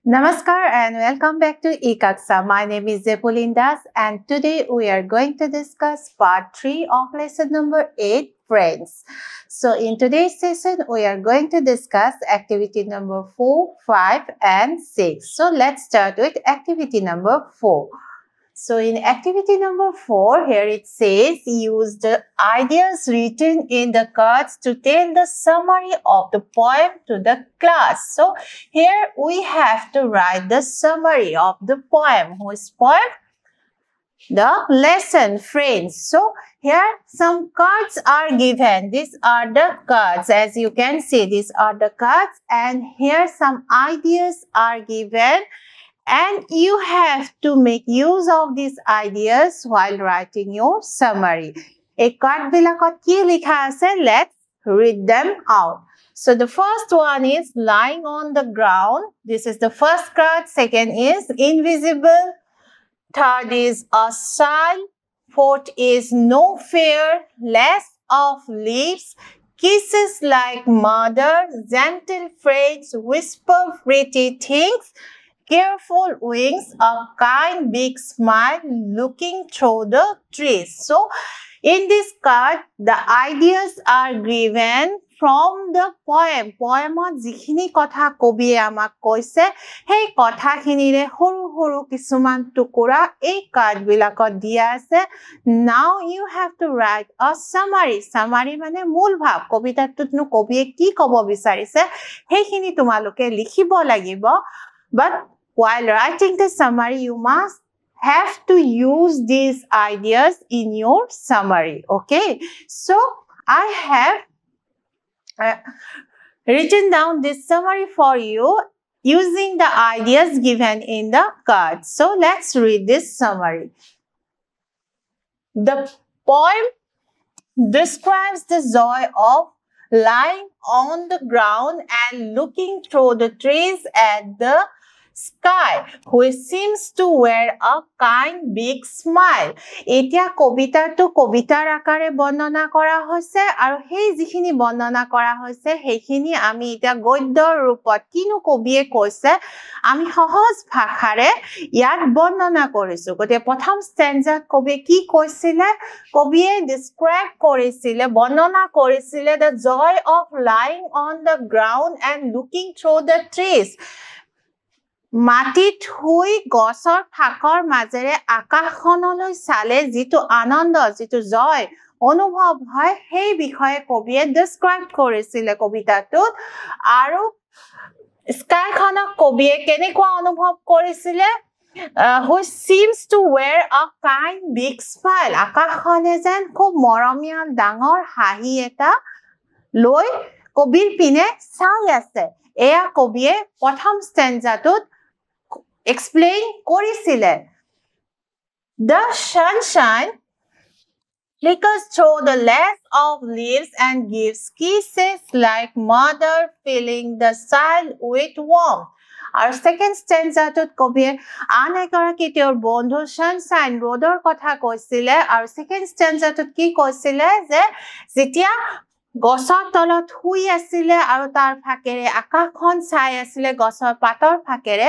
Namaskar and welcome back to eKaksa. My name is Zepulin Das and today we are going to discuss part 3 of lesson number 8, Friends. So in today's session, we are going to discuss activity number 4, 5 and 6. So let's start with activity number 4. So in activity number 4, here it says use the ideas written in the cards to tell the summary of the poem to the class. So here we have to write the summary of the poem. Whose poem? The lesson, Friends. So here some cards are given. These are the cards. As you can see, these are the cards and here some ideas are given. And you have to make use of these ideas while writing your summary. A card bilakot ki likha ase, let's read them out. So the first one is lying on the ground. This is the first card. Second is invisible. Third is a sigh. Fourth is no fear, less of leaves. Kisses like mother, gentle phrase, whisper pretty things. Careful wings, a kind big smile looking through the trees. So, in this card, the ideas are given from the poem. Poemot jikhini kotha kobiye amak koise, hei kotha khinire horu kisuman tukura ei card bilakot dia ase. Now you have to write a summary. Summary mane mool bhab. Kobitatut nu kobiye ki kobo bisarise, hei khini tumaloke likhibo lagibo. But while writing the summary, you must have to use these ideas in your summary. Okay. So, I have written down this summary for you using the ideas given in the card. So, let's read this summary. The poem describes the joy of lying on the ground and looking through the trees at the sky, which seems to wear a kind big smile. Etia kobita to kobitar akare bonnona kora hoise aru hei jikhini bonnona kora hoise heikhini ami etia goddor rupot kinu kobiye koise ami সহজ ভাষাৰে ইয়াত বৰ্ণনা কৰিছো গতে প্ৰথম stanza কবিয়ে কি কৈছিলে কবিয়ে describe কৰিছিলে বৰ্ণনা কৰিছিলে the joy of lying on the ground and looking through the trees মাটিত শুই গছৰ ফাকৰ মাজেৰে আকাশখনলৈ চালে যিটো আনন্দ যিটো জয় অনুভৱ হয় সেই বিষয়ে কবিয়ে ডেসক্ৰাইব কৰিছিলে কবিতাটোত আৰু স্কাইখনক কবিয়ে কেনেকুৱা অনুভৱ কৰিছিলে which seems to wear a kind big smile আকাশখনে যেন খুব মৰমীয়াল ডাঙৰ হাঁহি এটা লৈ কবিৰ পিনে চাই আছে এয়া কবিয়ে প্ৰথম stanzaটোত explain korisile. The sunshine flickers through the lace of leaves and gives kisses like mother filling the soil with warmth. Our second stanza to kobiye anegoraki tor bondhu sunshine rodor kotha koisile. Our second stanza to ki koisile je jetia গছৰ তলত শুই আছিল আৰু তাৰ ফাকেৰে আকাশখন চাই আছিল গছৰ পাতৰ ফাকেৰে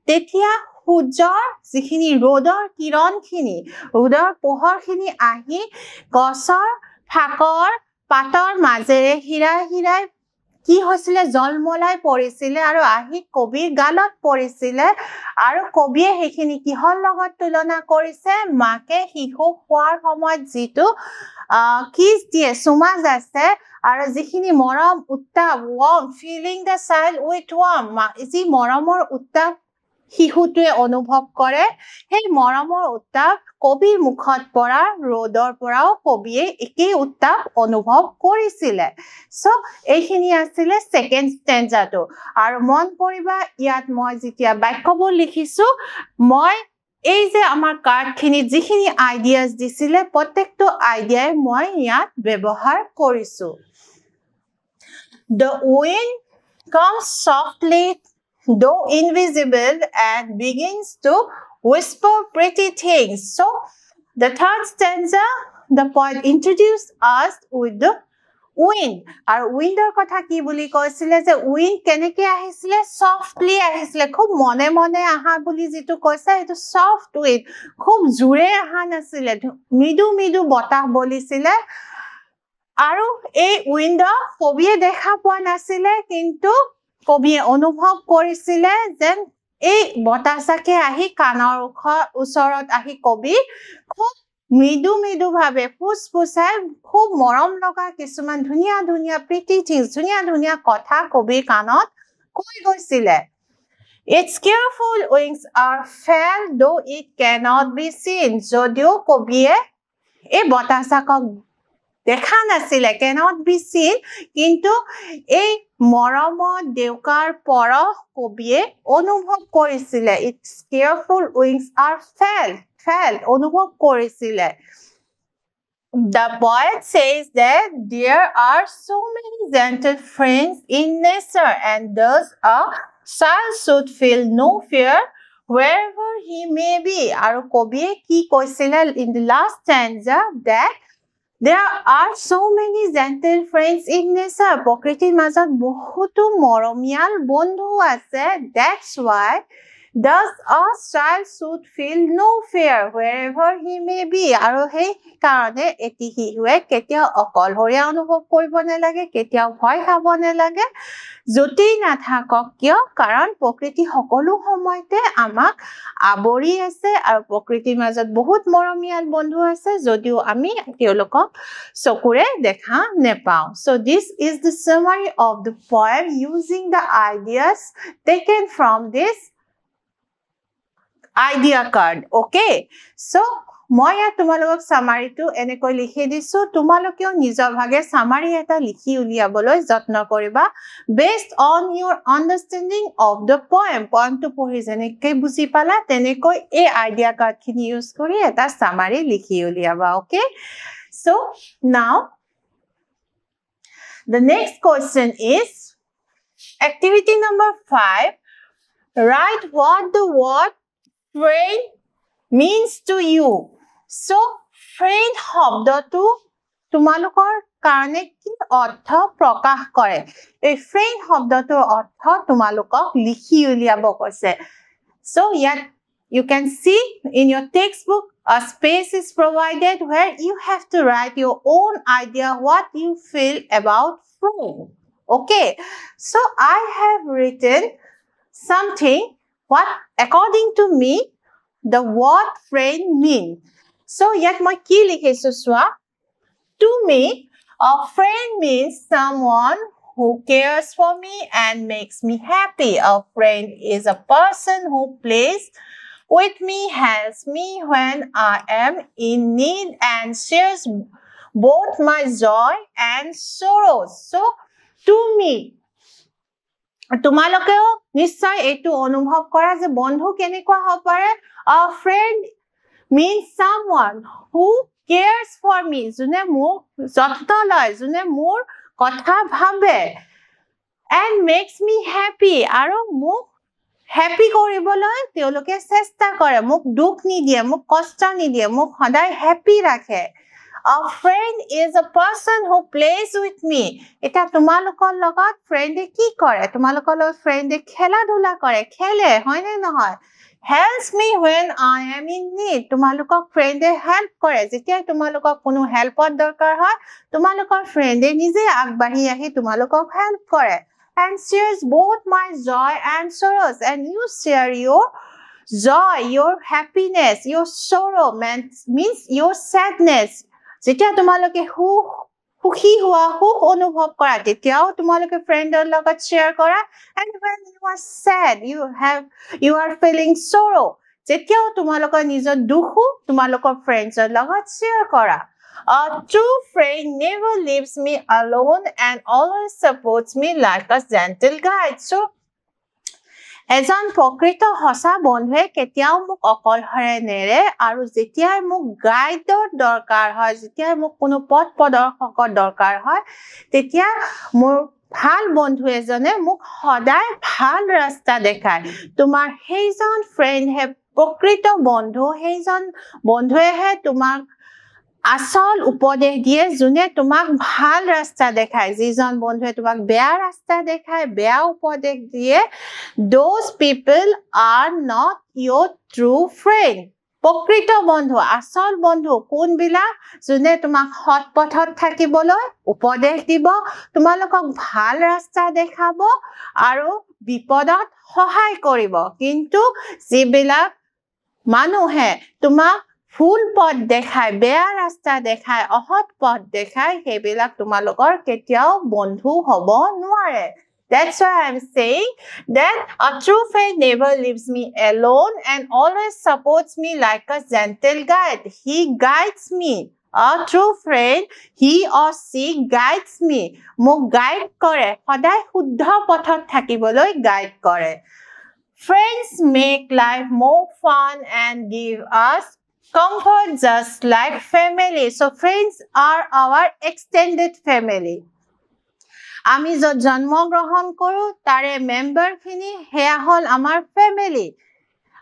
তেতিয়া সূৰ্যৰ যিখিনি ৰ'দৰ কিৰণখিনি ৰ'দৰ পোহৰখিনি আহি গছৰ ফাকৰ পাতৰ মাজেৰে হিৰাই কি হৈছিল জলমলাই পৰিছিল আৰু আহি কবিৰ গালত পৰিছিল আৰু কবিয়ে হেখিনি কিহৰ লগত তুলনা কৰিছে মাকে শিশু খোৱাৰ সময়ত যিটো কিছ দিয়ে সুমাজ আছে আৰু যিখিনি মৰম উত্তাপ warm feeling the child with warm যি মৰমৰ উত্তাপ শিশুটোৱে অনুভৱ কৰে সেই মৰমৰ উত্তাপ কবিৰ মুখত পৰা ৰ'দৰ পৰাও কবিয়ে একেই উত্তাপ অনুভৱ কৰিছিল সো এইখিনি আছিল সেকেন্ড stanzaটো আৰু মন কৰিবা ইয়াত মই যেতিয়া বাক্যবোৰ লিখিছো মই এই যে আমাৰ কাৰ্ডখিনি যিখিনি আইডিয়াজ দিছিলে প্ৰত্যেকটো আইডিয়াই মই ইয়াত ব্যৱহাৰ কৰিছো The wind comes softly though invisible and begins to whisper pretty things. So, the third stanza, the poet introduced us with the wind আৰু windৰ কথা কি বুলি কৈছিলে যে wind কেনেকৈ আহিছিলে softly আহিছিলে খুব মনে মনে আহা বুলি যেটো কৈছে এটো soft wind খুব জোৰে আহা নাছিলে মৃদু মৃদু বতাহ বলিছিলে আৰু এই উইন্ডক কবিয়ে দেখা পোৱা নাছিলে কিন্তু কবিয়ে অনুভৱ কৰিছিলে যেন এই বতাহজাকে আহি কাণৰ ওচৰত আহি কবি খুব মৃদু মৃদু ভাবে ফুসফুসাই খুব মৰম লগা কিছুমান ধুনিয়া ধুনিয়া pretty things ধুনিয়া ধুনিয়া কথা কবিৰ কাণত কৈ গৈছিলে Its careful wings are felt though it cannot be seen যদিও কবিয়ে এই বতাহজাকক দেখা নাছিলে cannot be seen কিন্তু এই মৰমত দেউকাৰ পৰহ কবিয়ে অনুভৱ কৰিছিলে its careful wings are felt অনুভৱ কৰিছিলে The poet says that there are so many gentle friends in nature and thus a child should feel no fear wherever he may be আৰু কবিয়ে কি কৈছিলে in the last stanza that There are so many gentle friends in nature. প্ৰকৃতিৰ মাজত বহুতো মৰমিয়াল বন্ধু আছে. That's why does a child should feel no fear wherever he may be. আৰু সেই কাৰণে এটি শিশুৱে কেতিয়াও অকলশৰীয়া অনুভৱ কৰিব নালাগে, কেতিয়াও ভয় খাব নালাগে. যতেই নাথাকক কিয় কাৰণ প্ৰকৃতি সকলো সময়তে আমাক আবৰি আছে আৰু প্ৰকৃতিৰ মাজত বহুত মৰমিয়াল বন্ধু আছে যদিও আমি তেওঁলোকক চকুৰে দেখা নেপাও so this is the summary of the poem using the ideas taken from this idea card okay so মই তোমালোকক সামাৰিটো এনেকৈ লিখি দিছো তোমালোকেও নিজৰ ভাগে সামাৰি এটা লিখি উলিয়াবলৈ যত্ন কৰিবা based on your understanding of the poem poemটো পঢ়ি যেনেকৈ বুজি পালা তেনেকৈ এই আইডিয়া কাৰ্ডখিনি ইউজ কৰি এটা সামাৰি লিখি উলিয়াবা okay so now the next question is activity number 5 write what the word friend means to you so friend শব্দটো তোমালোকৰ কাৰণে কি অৰ্থ প্ৰকাশ কৰে এই friend শব্দটোৰ অৰ্থ তোমালোকক লিখি উলিয়াব কৈছে so yet you can see in your textbook a space is provided where you have to write your own idea what you feel about friend okay so I have written something what according to me the word friend means so yet my ki likhisu swa to me a friend means someone who cares for me and makes me happy a friend is a person who plays with me helps me when I am in need and shares both my joy and sorrows so to me তোমালোকেও নিশ্চয় এইটো অনুভৱ কৰা যে বন্ধু কেনেকুৱা হ'ব পাৰে a friend means someone who cares for me যোনে মোক যত্ন লয় যোনে মোৰ কথা ভাবে and makes me happy আৰু মোক happy কৰিবলৈ তেওঁলোকে চেষ্টা কৰে মোক দুখ নিদিয়ে মোক কষ্ট নিদিয়ে মোক সদায় happy ৰাখে A friend is a person who plays with me. এটা তোমালোকৰ লগত ফ্ৰেণ্ডে কি কৰে তোমালোকৰ লগত ফ্ৰেণ্ডে খেলা ধুলা কৰে খেলে হয় নে নহয় helps me when I am in need তোমালোকক ফ্ৰেণ্ডে হেল্প কৰে যেতিয়া তোমালোকক কোনো হেল্পৰ দৰকাৰ হয় তোমালোকৰ ফ্ৰেণ্ডে নিজে আগবাঢ়ি আহি তোমালোকক হেল্প কৰে and shares both my joy and sorrows and you share your joy your happiness your sorrow means your sadness যেতিয়া তোমালোকে সুখী হোৱা সুখ অনুভৱ কৰা তেতিয়াও তোমালোকে ফ্ৰেণ্ডৰ লগত শ্বেয়াৰ কৰা and when you are sad you are feeling sorrow যেতিয়াও তোমালোকৰ নিজৰ দুখ তোমালোকৰ ফ্ৰেণ্ডৰ লগত শ্বেয়াৰ কৰা A true friend never leaves me alone and always supports me like a gentle guide so এজন প্ৰকৃত হসা বন্ধুৱে কেতিয়াও মোক অকলশৰে নেৰে আৰু যেতিয়া মোক গাইডৰ দৰকাৰ হয় যেতিয়া মোক কোনো পথ প্ৰদৰ্শকৰ দৰকাৰ হয় তেতিয়া মোৰ ভাল বন্ধু এজনে মোক সদায় ভাল ৰাস্তা দেখায় তোমাৰ সেইজন ফ্ৰেণ্ড হে প্ৰকৃত বন্ধু সেইজন বন্ধুৱেহে তোমাক আসল উপদেশ দিয়ে যোনে তোমাক ভাল ৰাস্তা দেখায় যিজন বন্ধুৱে তোমাক বেয়া ৰাস্তা দেখায় বেয়া উপদেশ দিয়ে those people are not your true friend প্ৰকৃত বন্ধু আসল বন্ধু কোনবিলাক যোনে তোমাক সৎ পথত থাকিবলৈ উপদেশ দিব তোমালোকক ভাল ৰাস্তা দেখাব আৰু বিপদত সহায় কৰিব কিন্তু যিবিলাক মানুহে তোমাক ফুল পথ দেখায় বেয়া ৰাস্তা দেখায় অসৎ পথ দেখায় সেইবিলাক তোমালোকৰ কেতিয়াও বন্ধু হ'ব নোৱাৰে That's why I'm saying that a true friend never leaves me alone and always supports me like a gentle guide. He guides me. A true friend, he or she guides me. মোক guide কৰে সদায় শুদ্ধ পথত থাকিবলৈ guide কৰে Friends make life more fun and give us comfort just like family. So friends are our extended family. আমি যত জন্ম গ্ৰহণ কৰো তাৰে মেম্বাৰ খিনি হেয়া হল আমাৰ ফ্যামিলি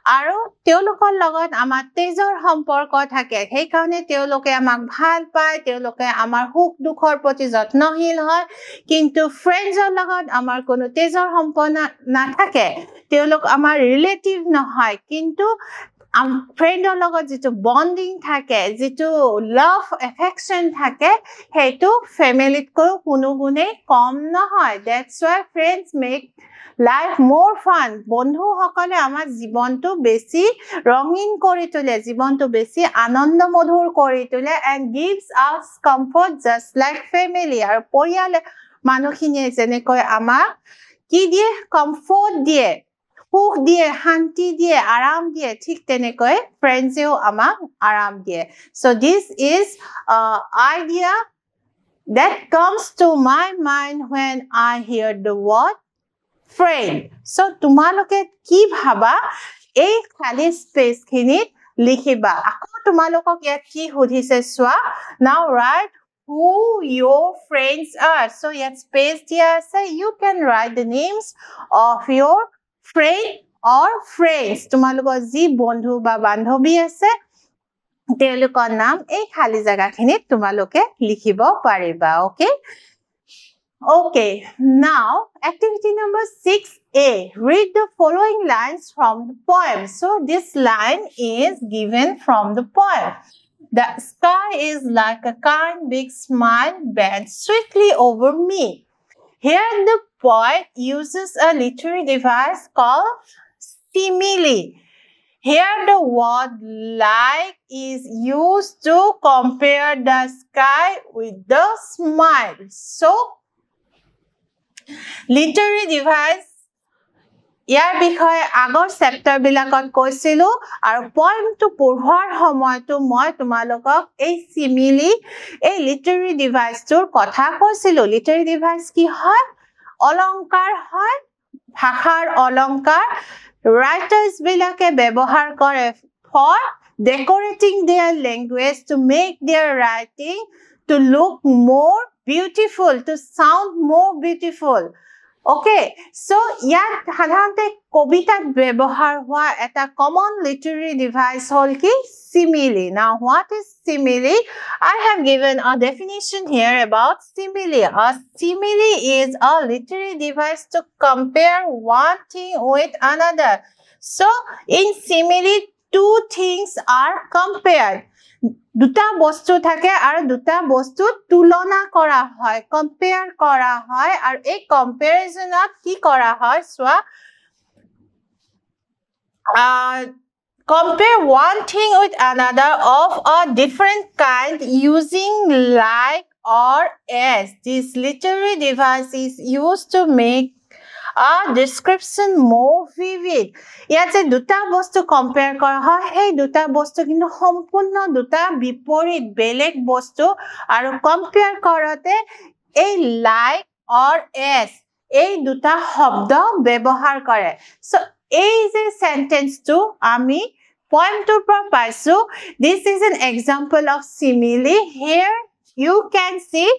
আৰু তেওঁলোকৰ লগত আমাৰ তেজৰ সম্পৰ্ক থাকে সেই কাৰণে তেওঁলোকে আমাক ভাল পায় তেওঁলোকে আমাৰ সুখ দুখৰ প্ৰতি যত্নশীল হয় কিন্তু ফ্ৰেণ্ডৰ লগত আমাৰ কোনো তেজৰ সম্পৰ্ক নাথাকে তেওঁলোক আমাৰ ৰিলেটিভ নহয় কিন্তু ফ্ৰেণ্ডৰ লগত যেটো বন্ডিং থাকে যেটো লাভ এফেকশন থাকে হেতু ফ্যামিলিত কোনো গুণে কম নহয় that's why friends make life more fun বন্ধু সকলে আমাৰ জীৱনটো বেছি ৰঙীন কৰি তোলে জীৱনটো বেছি আনন্দমধুৰ কৰি তোলে and gives us comfort just like family আৰু পৰিয়াল মানুহখিনিয়ে যেনেকৈ আমাক কি দিয়ে কমফৰ্ট দিয়ে সুখ দিয়ে শান্তি দিয়ে আৰাম দিয়ে ঠিক তেনেকৈ ফ্ৰেণ্ডছেও আমাক আৰাম দিয়ে so this is idea that comes to my mind when I hear the word friend so তোমালোকে কি ভাবা এই খালি স্পেস খিনিত লিখিবা আকৌ তোমালোকক ইয়াত কি সুধিছে চোৱা now write who your friends are so yet space দিয়া আছে you can write the names of your friend or friends তোমালোকৰ যি বন্ধু বা বান্ধৱী আছে তেওঁলোকৰ নাম এই খালি জায়গাখিনিত তোমালোকে লিখিব পাৰিবা okay now activity number 6a read the following lines from the poem so this line is given from the poem the sky is like a kind big smile bent sweetly over me here the poet uses a literary device called simile here the word like is used to compare the sky with the smile so literary device ইয়াৰ বিষয়ে আগৰ chapter বিলাকত কৈছিলো আৰু পইণ্টটো পঢ়োৱাৰ সময়টো মই তোমালোকক এই সিমিলি এই লিটাৰেৰী ডিভাইসটোৰ কথা কৈছিলো লিটাৰেৰী ডিভাইস কি হয় অলংকাৰ হয় ভাষাৰ অলংকাৰ ৰাইটাৰ্স বিলাকে ব্যৱহাৰ কৰে for decorating their language to make their writing to look more beautiful to sound more beautiful okay so yat সাধাৰণতে কবিতাত ব্যৱহাৰ হোৱা এটা common literary device হল কি simile now what is simile I have given a definition here about simile a simile is a literary device to compare one thing with another so in simile two things are compared দুটা বস্তু থাকে আৰু দুটা বস্তু তুলনা কৰা হয় compare কৰা হয় আৰু এই কম্পেৰিজনত কি কৰা হয় সোৱা compare one thing with another of a different kind using like or as this literary device is used to make a description more vivid ইয়াতে দুটা বস্তু কম্পেয়াৰ কৰা হয় সেই দুটা বস্তু কিন্তু সম্পূৰ্ণ দুটা বিপৰীত বেলেগ বস্তু আৰু কম্পেয়াৰ কৰতে এই like or as এই দুটা শব্দ ব্যৱহাৰ কৰে সো এই যে সেন্টেন্সটো আমি পইণ্টৰ পৰা পাইছো this is an example of simile here you can see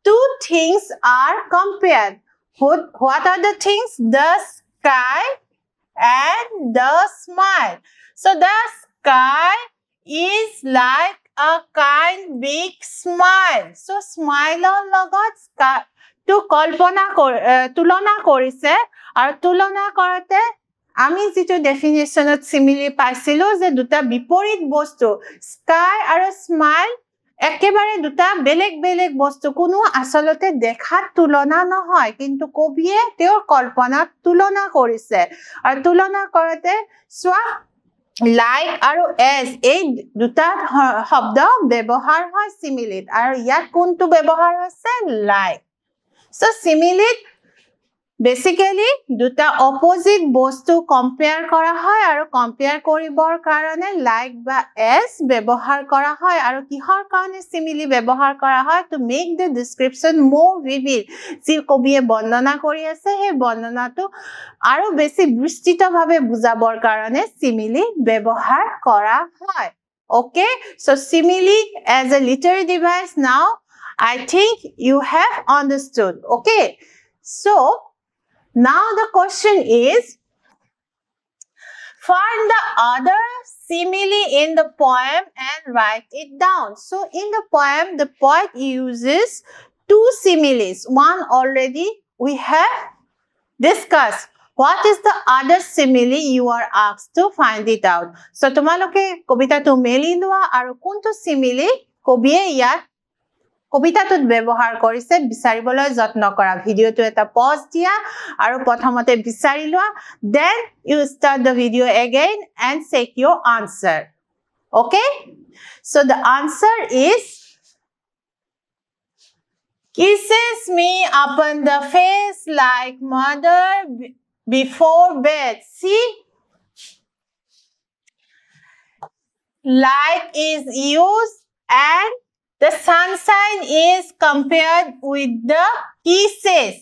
two things are compared what are the things the sky and the smile so the sky is like a kind big smile. So smile on logot to kalpana tulona korise aru tulona korate আমি যেটো ডেফিনিশনত simile পাইছিলো যে দুটা বিপৰীত বস্তু sky আৰু smile একেবাৰে দুটা বেলেগ বেলেগ বস্তু কোনো আসলতে দেখাত তুলনা নহয় কিন্তু কবিয়ে তেওঁৰ কল্পনাত তুলনা কৰিছে আৰু তুলনা কৰতে সোৱা লাইক আৰু এজ এই দুটা শব্দ ব্যৱহাৰ হয় সিমিলিত আৰু ইয়াত কোনটো ব্যৱহাৰ হৈছে লাইক সো সিমিলিত Basically, দুটা opposite বস্তু compare কৰা হয় আৰু compare কৰিবৰ কাৰণে like বা as ব্যৱহাৰ কৰা হয় আৰু কিহৰ কাৰণে simile ব্যৱহাৰ কৰা হয় to make the description more vivid যি কবিয়ে বৰ্ণনা কৰি আছে সেই বৰ্ণনাটো আৰু বেছি বিস্তৃতভাৱে বুজাবৰ কাৰণে simile ব্যৱহাৰ কৰা হয় okay so simile as a literary device now I think you have understood okay so now the question is, find the other simile in the poem and write it down. So in the poem, the poet uses two similes. One already we have discussed. What is the other simile you are asked to find it out? So tomaloke kobita to meli lua aru kuntu simile kobiye yat কবিতাটোত ব্যৱহাৰ কৰিছে বিচাৰিবলৈ যত্ন কৰা ভিডিওটো এটা pause দিয়া আৰু প্ৰথমতে বিচাৰি লোৱা then you start the video again and check your answer okay so the answer is kisses me upon the face like mother before bed see like is used and the sunshine is compared with the kisses.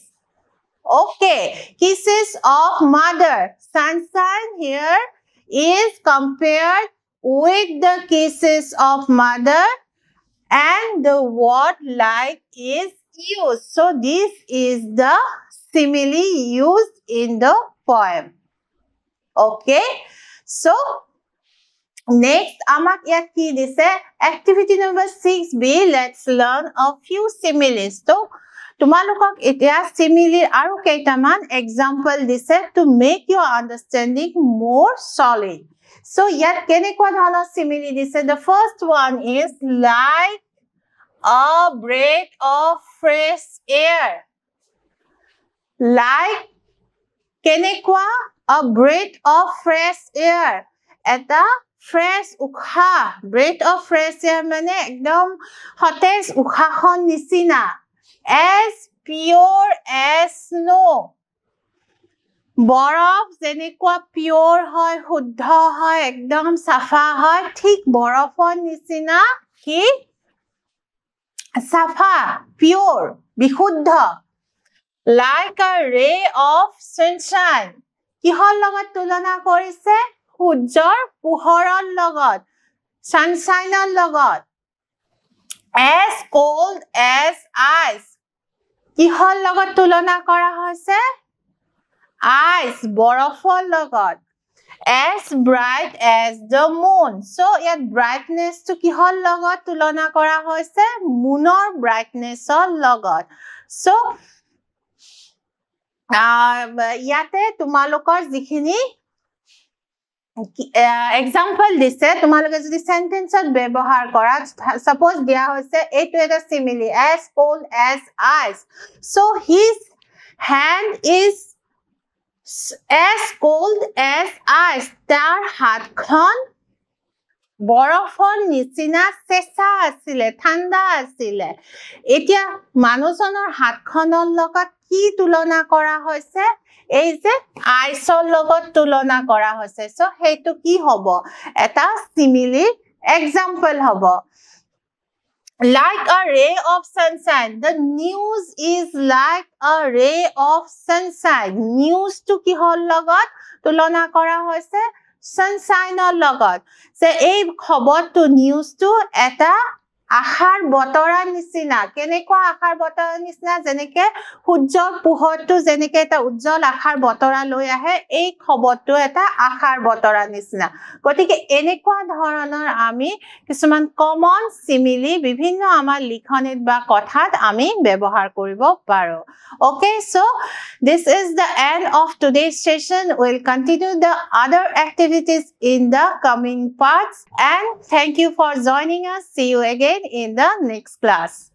Okay, kisses of mother. Sunshine here is compared with the kisses of mother and the word like is used. So this is the simile used in the poem. Okay, so next, amak yat ki dise activity number 6B. Let's learn a few similes. So, tumalukok etia simile aru keitaman example dise to make your understanding more solid. So, yat kenekwa dhana simile dise. The first one is like a breath of fresh air. Like kenekwa a breath of fresh air. Eta fresh ukha breath of fresh air mane ekdom hotez ukhahon nisina as pure as snow borof jenekwa pure hoy shuddha hoy ekdom safa hoy thik borofon nisina ki safa pure bishuddha like a ray of sunshine kihor logot tulona korise সূৰ্যৰ পোহৰৰ লগত সানশাইনৰ লগত as cold as ice কিহৰ লগত তুলনা কৰা হৈছে ice বৰফৰ লগত as bright as the moon so yet brightness to কিহৰ লগত তুলনা কৰা হৈছে moonৰ brightnessৰ লগত so ইয়াতে তোমালোকৰ যিখিনি example dise tumaloke jodi sentence ot byabohar kora suppose dia hoise eto eta simile as cold as ice so his hand is as cold as ice tar hat khon borofon nisina sesa asile thanda asile etia manujonor hat khonor logot ki tulona kora hoise এই যে আইসৰ লগত তুলনা কৰা হৈছে so হেতু কি হ'ব এটা সিমিলি এক্সাম্পল হ'ব like a ray of sunshine the news is like a ray of sunshine news to কি হল লগত তুলনা কৰা হৈছে sunshine ৰ লগত যে এই খবৰটো নিউজটো এটা আহাৰ বতৰা নিচিনা কেনেকুৱা আহাৰ বতৰা নিচিনা যেনেকে সূৰ্যৰ পোহৰটো যেনেকে এটা উজ্জ্বল আহাৰ বতৰা লৈ আহে এই খবৰটো এটা আহাৰ বতৰা নিচিনা গতিকে এনেকুৱা ধৰণৰ আমি কিছুমান কমন সিমিলি বিভিন্ন আমাৰ লিখনিত বা কথাত আমি ব্যৱহাৰ কৰিব পাৰো okay so this is the end of today's session we'll continue the other activities in the coming parts and thank you for joining us see you again in the next class